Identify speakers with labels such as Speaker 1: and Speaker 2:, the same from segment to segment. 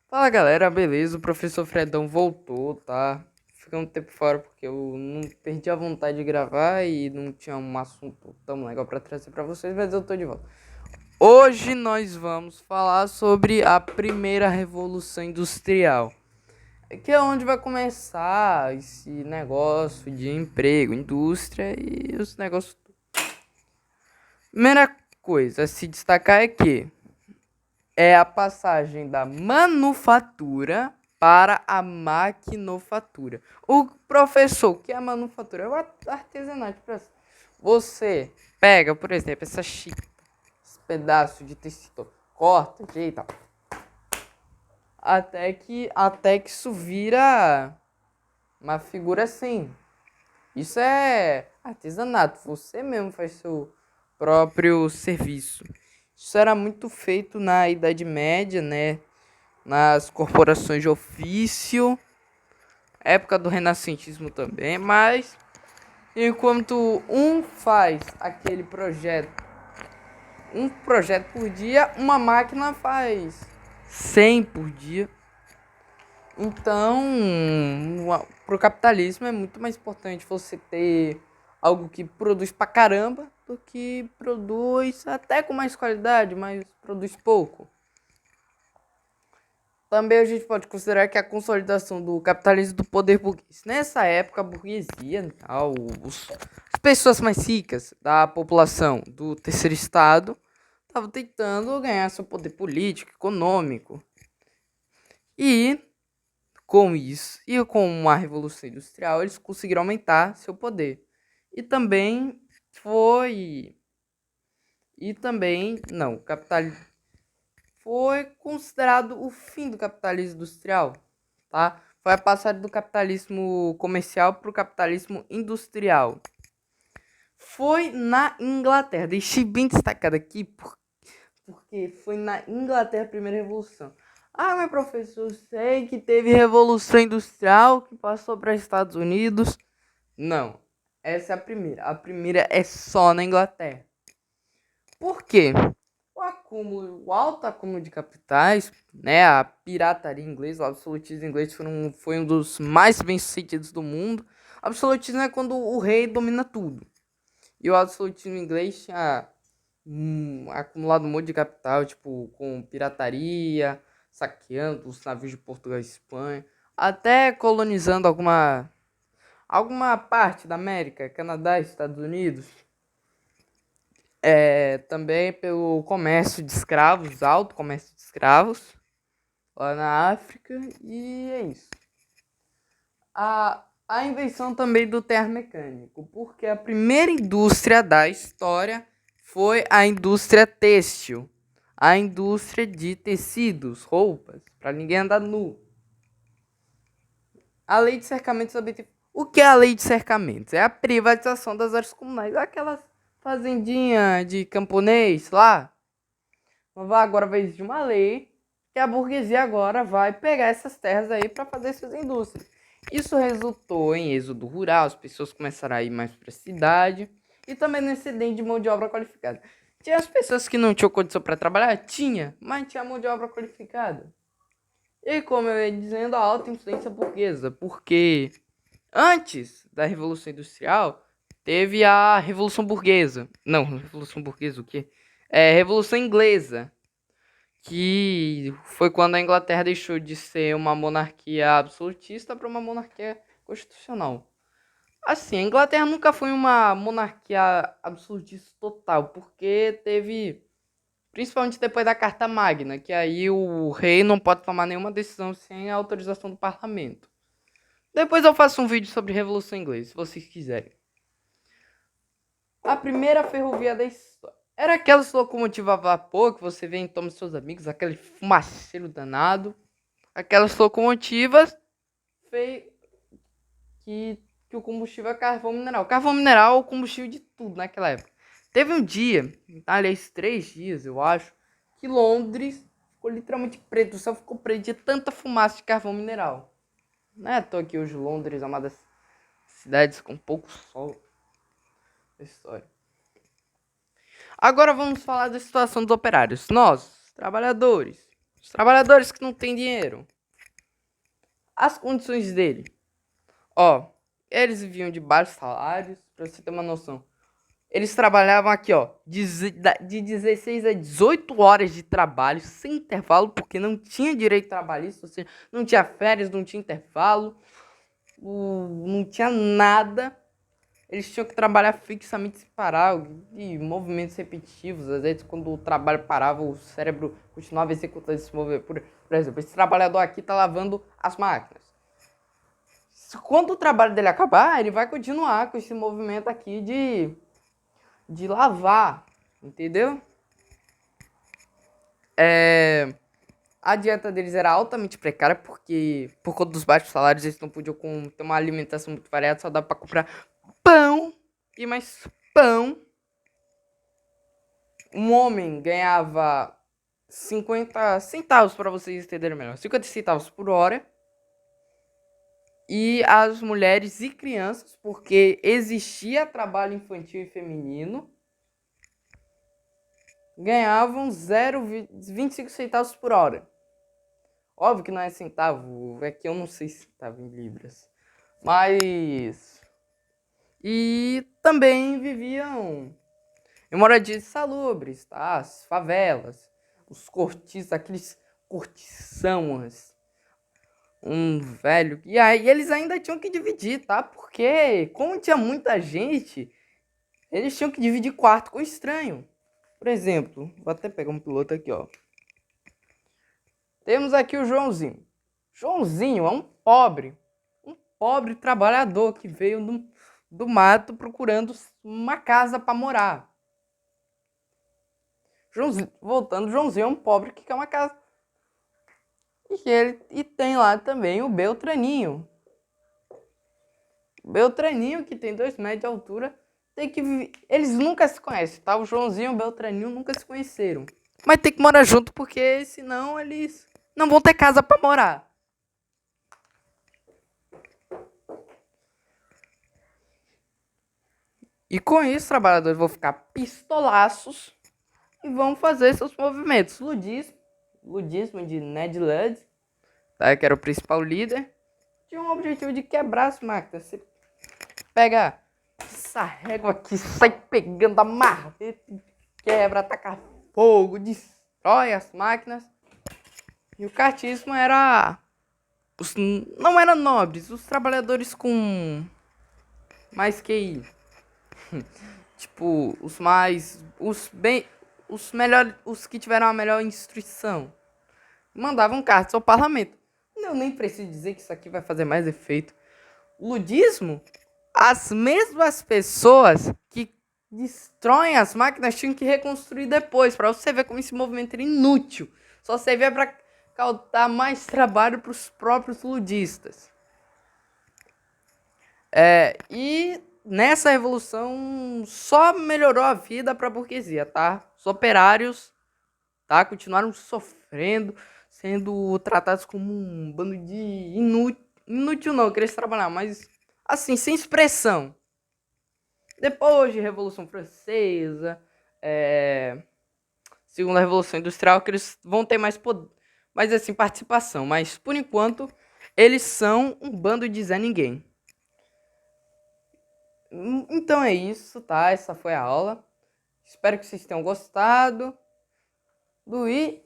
Speaker 1: Fala galera, beleza? O professor Fredão voltou, tá? Fiquei um tempo fora porque eu não perdi a vontade de gravar e não tinha um assunto tão legal pra trazer pra vocês, mas eu tô de volta. Hoje nós vamos falar sobre a primeira revolução industrial, que é onde vai começar esse negócio de emprego, indústria e os negócios. Primeira coisa a se destacar é que é a passagem da manufatura para a maquinofatura. O professor, que é a manufatura? É o artesanato. Você pega, por exemplo, essa xícara, esse pedaço de tecido, corta, ajeita, até que isso vira uma figura assim. Isso é artesanato. Você mesmo faz seu próprio serviço. Isso era muito feito na Idade Média, né? Nas corporações de ofício, época do renascentismo também, mas enquanto um faz aquele projeto, um projeto por dia, uma máquina faz 100 por dia. Então, pro capitalismo é muito mais importante você ter algo que produz pra caramba do que produz até com mais qualidade, mas produz pouco. Também a gente pode considerar que a consolidação do capitalismo do poder burguês. Nessa época, a burguesia, as pessoas mais ricas da população do terceiro estado estavam tentando ganhar seu poder político, econômico. E com isso, e com a Revolução Industrial, eles conseguiram aumentar seu poder. E também foi. E também, não, o capitalismo foi considerado o fim do capitalismo industrial, tá? Foi a passagem do capitalismo comercial para o capitalismo industrial. Foi na Inglaterra, deixei bem destacado aqui, porque foi na Inglaterra a primeira revolução. Ah, meu professor, sei que teve revolução industrial que passou para os Estados Unidos. Não, essa é a primeira. A primeira é só na Inglaterra. Por quê? O alto acúmulo de capitais, né, a pirataria inglesa, o absolutismo inglês foi um dos mais bem-sucedidos do mundo. O absolutismo é quando o rei domina tudo. E o absolutismo inglês tinha acumulado um monte de capital, tipo, com pirataria, saqueando os navios de Portugal e Espanha, até colonizando alguma parte da América, Canadá, Estados Unidos. Também pelo comércio de escravos, alto comércio de escravos, lá na África, e é isso. A invenção também do terno mecânico, porque a primeira indústria da história foi a indústria têxtil, a indústria de tecidos, roupas, para ninguém andar nu. A lei de cercamentos objetiva. O que é a lei de cercamentos? É a privatização das áreas comunais, aquelas fazendinhas de camponês lá. Agora vai existir uma lei que a burguesia agora vai pegar essas terras aí para fazer suas indústrias. Isso resultou em êxodo rural, as pessoas começaram a ir mais para a cidade e também no excedente de mão de obra qualificada. Tinha as pessoas que não tinham condição para trabalhar? Tinha, mas tinha mão de obra qualificada. E como eu ia dizendo, a alta influência burguesa, porque antes da Revolução Industrial teve a Revolução Burguesa. Não, Revolução Burguesa o quê? Revolução Inglesa, que foi quando a Inglaterra deixou de ser uma monarquia absolutista para uma monarquia constitucional. Assim, a Inglaterra nunca foi uma monarquia absolutista total, porque teve, principalmente depois da Carta Magna, que aí o rei não pode tomar nenhuma decisão sem a autorização do parlamento. Depois eu faço um vídeo sobre Revolução Inglesa, se vocês quiserem. A primeira ferrovia da história. Era aquelas locomotivas a vapor que você vê em Toma Seus Amigos, aquele fumaceiro danado. Aquelas locomotivas que o combustível é carvão mineral. Carvão mineral é o combustível de tudo naquela época. Teve um dia, aliás, 3 dias, eu acho, que Londres ficou literalmente preto. O céu ficou preto de tanta fumaça de carvão mineral. Não é à toa que hoje Londres é uma das cidades com pouco sol da história. Agora vamos falar da situação dos operários. Nós, trabalhadores. Os trabalhadores que não têm dinheiro. As condições dele. Ó, eles viviam de baixos salários, pra você ter uma noção. Eles trabalhavam aqui, ó, de 16 a 18 horas de trabalho, sem intervalo, porque não tinha direito trabalhista, ou seja, não tinha férias, não tinha intervalo, não tinha nada. Eles tinham que trabalhar fixamente sem parar, de movimentos repetitivos. Às vezes, quando o trabalho parava, o cérebro continuava executando esse movimento. Por exemplo, esse trabalhador aqui está lavando as máquinas. Quando o trabalho dele acabar, ele vai continuar com esse movimento aqui de lavar, entendeu? A dieta deles era altamente precária, porque por conta dos baixos salários eles não podiam ter uma alimentação muito variada, só dava para comprar pão e mais pão. Um homem ganhava 50 centavos, para vocês entenderem melhor, 50 centavos por hora. E as mulheres e crianças, porque existia trabalho infantil e feminino, ganhavam 0,25 centavos por hora. Óbvio que não é centavo, é que eu não sei se estava em libras. Mas... E também viviam em moradias salubres, tá? As favelas, os cortiços, aqueles cortições. Um velho. E aí eles ainda tinham que dividir, tá? Porque, como tinha muita gente, eles tinham que dividir quarto com estranho. Por exemplo, vou até pegar um piloto aqui, ó. Temos aqui o Joãozinho. Joãozinho é um pobre trabalhador que veio do mato procurando uma casa para morar. Voltando, Joãozinho é um pobre que quer uma casa. E tem lá também o Beltraninho. Beltraninho, que tem 2 metros de altura, eles nunca se conhecem, tá? O Joãozinho e o Beltraninho nunca se conheceram. Mas tem que morar junto, porque senão eles não vão ter casa pra morar. E com isso, os trabalhadores vão ficar pistolaços e vão fazer seus movimentos. Ludismo de Ned Ludd, tá? Que era o principal líder, tinha um objetivo de quebrar as máquinas. Você pega essa régua aqui, sai pegando a marreta, quebra, ataca fogo, destrói as máquinas. E o cartismo era... não eram nobres, os trabalhadores com mais QI. Tipo, os que tiveram a melhor instrução mandavam cartas ao parlamento. Eu nem preciso dizer que isso aqui vai fazer mais efeito. Ludismo, as mesmas pessoas que destroem as máquinas tinham que reconstruir depois, para você ver como esse movimento era inútil. Só servia para causar mais trabalho para os próprios ludistas. E nessa revolução só melhorou a vida para a burguesia, tá? Os operários, tá, continuaram sofrendo, sendo tratados como um bando de inútil não, queria trabalhar, mas assim, sem expressão. Depois de Revolução Francesa, Segunda Revolução Industrial, que eles vão ter mais poder, mais assim, participação. Mas, por enquanto, eles são um bando de Zé Ninguém. Então é isso, tá? Essa foi a aula. Espero que vocês tenham gostado. E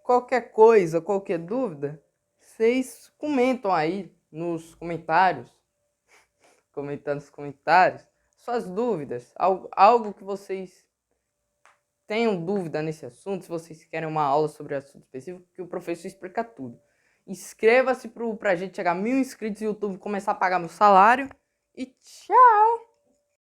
Speaker 1: qualquer coisa, qualquer dúvida, vocês comentam aí nos comentários. Comentando nos comentários suas dúvidas. Algo que vocês tenham dúvida nesse assunto. Se vocês querem uma aula sobre assunto específico, que o professor explica tudo. Inscreva-se pra gente chegar a 1000 inscritos no YouTube e começar a pagar meu salário. E tchau!